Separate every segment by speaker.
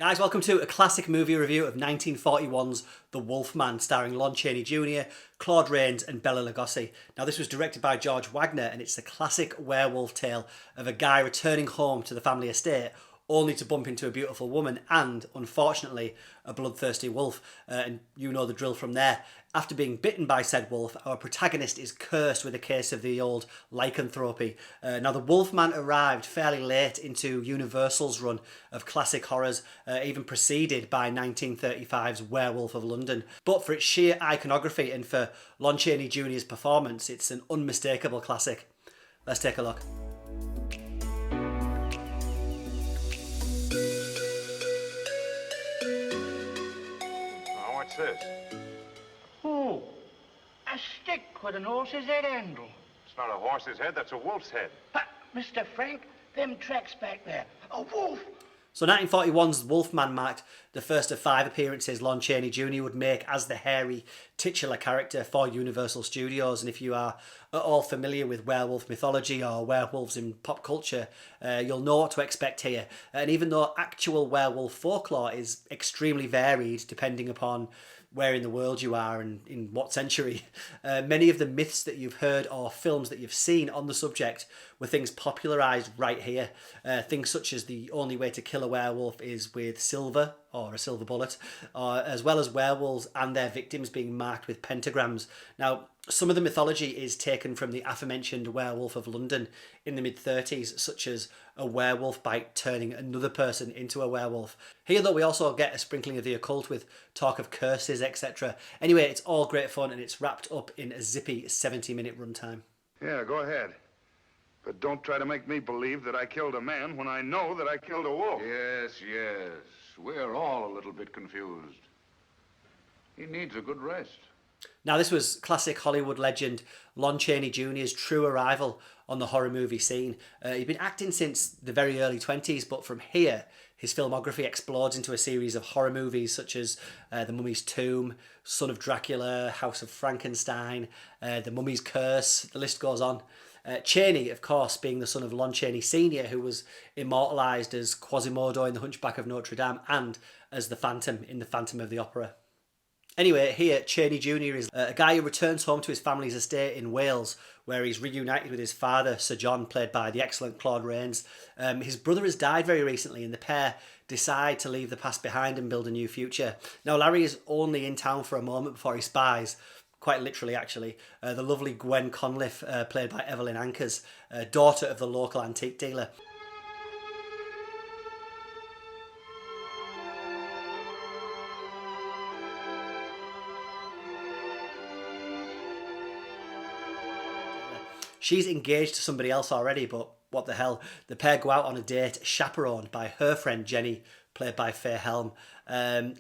Speaker 1: Guys, welcome to a classic movie review of 1941's The Wolfman, starring Lon Chaney Jr, Claude and Bela Lugosi. Now, this was directed by George Waggner, and it's the classic werewolf tale of a guy returning home to the family estate only to bump into a beautiful woman and, unfortunately, a bloodthirsty wolf. And you know the drill from there. After being bitten by said wolf, our protagonist is cursed with a case of the old lycanthropy. Now, the Wolfman arrived fairly late into Universal's run of classic horrors, even preceded by 1935's Werewolf of London. But for its sheer iconography and for Lon Chaney Jr.'s performance, it's an unmistakable classic. Let's take a look.
Speaker 2: What's this?
Speaker 3: Oh, a stick with an horse's head handle.
Speaker 2: It's not a horse's head, that's a wolf's head.
Speaker 3: Mr. Frank, them tracks back there. A wolf!
Speaker 1: So 1941's Wolfman marked the first of 5 appearances Lon Chaney Jr. would make as the hairy titular character for Universal Studios. And if you are at all familiar with werewolf mythology or werewolves in pop culture, you'll know what to expect here. And even though actual werewolf folklore is extremely varied depending upon where in the world you are and in what century, many of the myths that you've heard or films that you've seen on the subject were things popularised right here. Things such as the only way to kill a werewolf is with silver or a silver bullet, as well as werewolves and their victims being marked with pentagrams. Now, some of the mythology is taken from the aforementioned Werewolf of London in the mid-30s, such as a werewolf bite turning another person into a werewolf. Here, though, we also get a sprinkling of the occult with talk of curses, etc. Anyway, it's all great fun and it's wrapped up in a zippy 70-minute runtime.
Speaker 4: Yeah, go ahead. But don't try to make me believe that I killed a man when I know that I killed a wolf.
Speaker 5: Yes. We're all a little bit confused. He needs a good rest.
Speaker 1: Now, this was classic Hollywood legend Lon Chaney Jr.'s true arrival on the horror movie scene. He'd been acting since the very early 20s, but from here, his filmography explodes into a series of horror movies such as The Mummy's Tomb, Son of Dracula, House of Frankenstein, The Mummy's Curse, the list goes on. Chaney, of course, being the son of Lon Chaney Sr., who was immortalised as Quasimodo in The Hunchback of Notre Dame and as the Phantom in The Phantom of the Opera. Anyway, here, Chaney Jr. is a guy who returns home to his family's estate in Wales, where he's reunited with his father, Sir John, played by the excellent Claude. His brother has died very recently, and the pair decide to leave the past behind and build a new future. Now, Larry is only in town for a moment before he spies, quite literally actually, the lovely Gwen Conliffe, played by Evelyn Ankers, daughter of the local antique dealer. She's engaged to somebody else already, but what the hell? The pair go out on a date chaperoned by her friend Jenny, played by Faye Helm.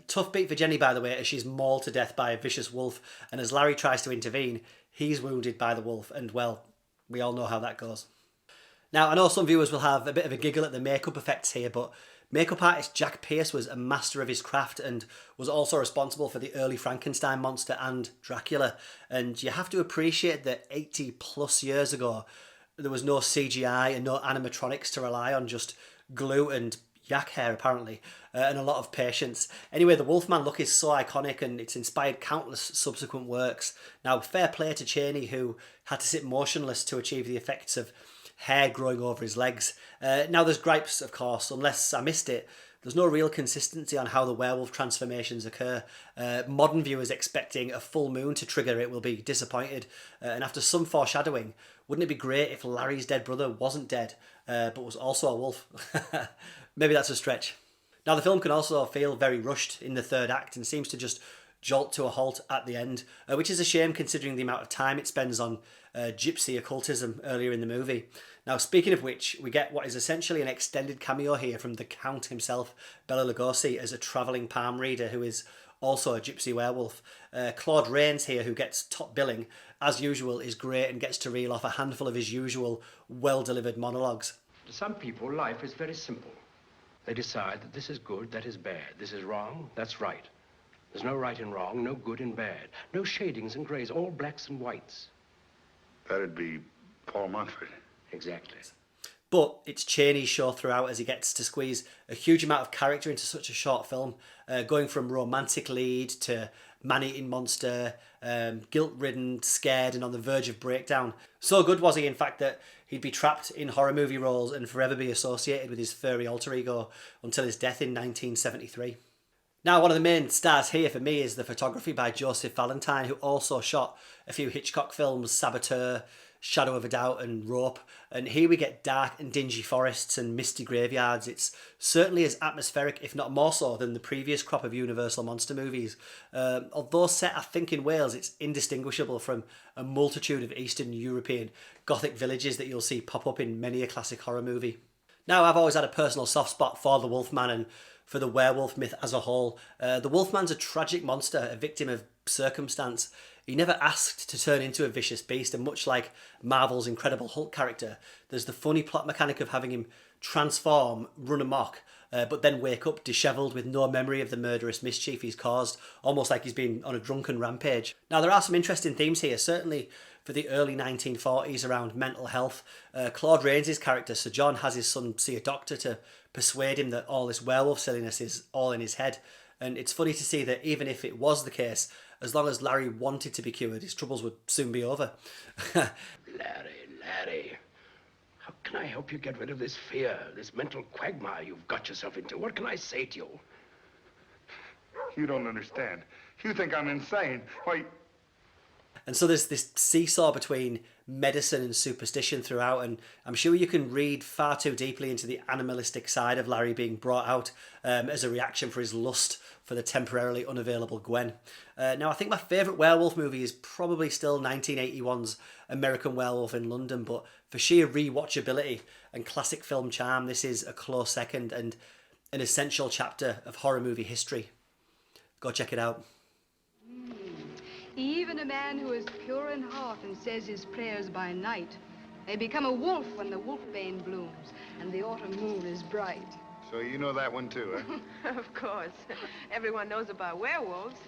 Speaker 1: Tough beat for Jenny, by the way, as she's mauled to death by a vicious wolf, and as Larry tries to intervene, he's wounded by the wolf, and well, we all know how that goes. Now, I know some viewers will have a bit of a giggle at the makeup effects here, but makeup artist Jack Pierce was a master of his craft and was also responsible for the early Frankenstein monster and Dracula. And you have to appreciate that 80 plus years ago, there was no CGI and no animatronics to rely on, just glue and yak hair apparently, and a lot of patience. Anyway, the Wolfman look is so iconic and it's inspired countless subsequent works. Now, fair play to Chaney, who had to sit motionless to achieve the effects of hair growing over his legs. Now, there's gripes, of course. Unless I missed it, there's no real consistency on how the werewolf transformations occur. Modern viewers expecting a full moon to trigger it will be disappointed. And after some foreshadowing, wouldn't it be great if Larry's dead brother wasn't dead, but was also a wolf? Maybe that's a stretch. Now, the film can also feel very rushed in the third act and seems to just jolt to a halt at the end, which is a shame considering the amount of time it spends on gypsy occultism earlier in the movie. Now, speaking of which, we get what is essentially an extended cameo here from the Count himself, Bela Lugosi, as a travelling palm reader who is also a gypsy werewolf. Claude here, who gets top billing, as usual, is great and gets to reel off a handful of his usual well-delivered monologues.
Speaker 6: To some people, life is very simple. They decide that this is good, that is bad. This is wrong, that's right. There's no right and wrong, no good and bad. No shadings and grays, all blacks and whites.
Speaker 4: That'd be Paul Montfort.
Speaker 6: Exactly.
Speaker 1: But it's Chaney's show throughout as he gets to squeeze a huge amount of character into such a short film, going from romantic lead to man-eating monster, guilt-ridden, scared and on the verge of breakdown. So good was he, in fact, that he'd be trapped in horror movie roles and forever be associated with his furry alter ego until his death in 1973. Now, one of the main stars here for me is the photography by Joseph Valentine, who also shot a few Hitchcock films, Saboteur, Shadow of a Doubt and Rope. And here we get dark and dingy forests and misty graveyards. It's certainly as atmospheric, if not more so, than the previous crop of Universal monster movies. Although set, I think, in Wales, it's indistinguishable from a multitude of Eastern European Gothic villages that you'll see pop up in many a classic horror movie. Now, I've always had a personal soft spot for the Wolfman and for the werewolf myth as a whole. The Wolfman's a tragic monster, a victim of circumstance. He never asked to turn into a vicious beast, and much like Marvel's Incredible Hulk character, there's the funny plot mechanic of having him transform, run amok, but then wake up dishevelled with no memory of the murderous mischief he's caused, almost like he's been on a drunken rampage. Now, there are some interesting themes here, certainly for the early 1940s around mental health. Claude Rains' character, Sir John, has his son see a doctor to persuade him that all this werewolf silliness is all in his head. And it's funny to see that even if it was the case, as long as Larry wanted to be cured, his troubles would soon be over.
Speaker 6: Larry, how can I help you get rid of this fear, this mental quagmire you've got yourself into? What can I say to you?
Speaker 4: You don't understand. You think I'm insane. Why...
Speaker 1: And so there's this seesaw between medicine and superstition throughout, and I'm sure you can read far too deeply into the animalistic side of Larry being brought out as a reaction for his lust for the temporarily unavailable Gwen. Now, I think my favourite werewolf movie is probably still 1981's American Werewolf in London, but for sheer rewatchability and classic film charm, this is a close second and an essential chapter of horror movie history. Go check it out.
Speaker 7: Even a man who is pure in heart and says his prayers by night may become a wolf when the wolfbane blooms and the autumn moon is bright.
Speaker 4: So you know that one too, huh?
Speaker 8: Of course. Everyone knows about werewolves.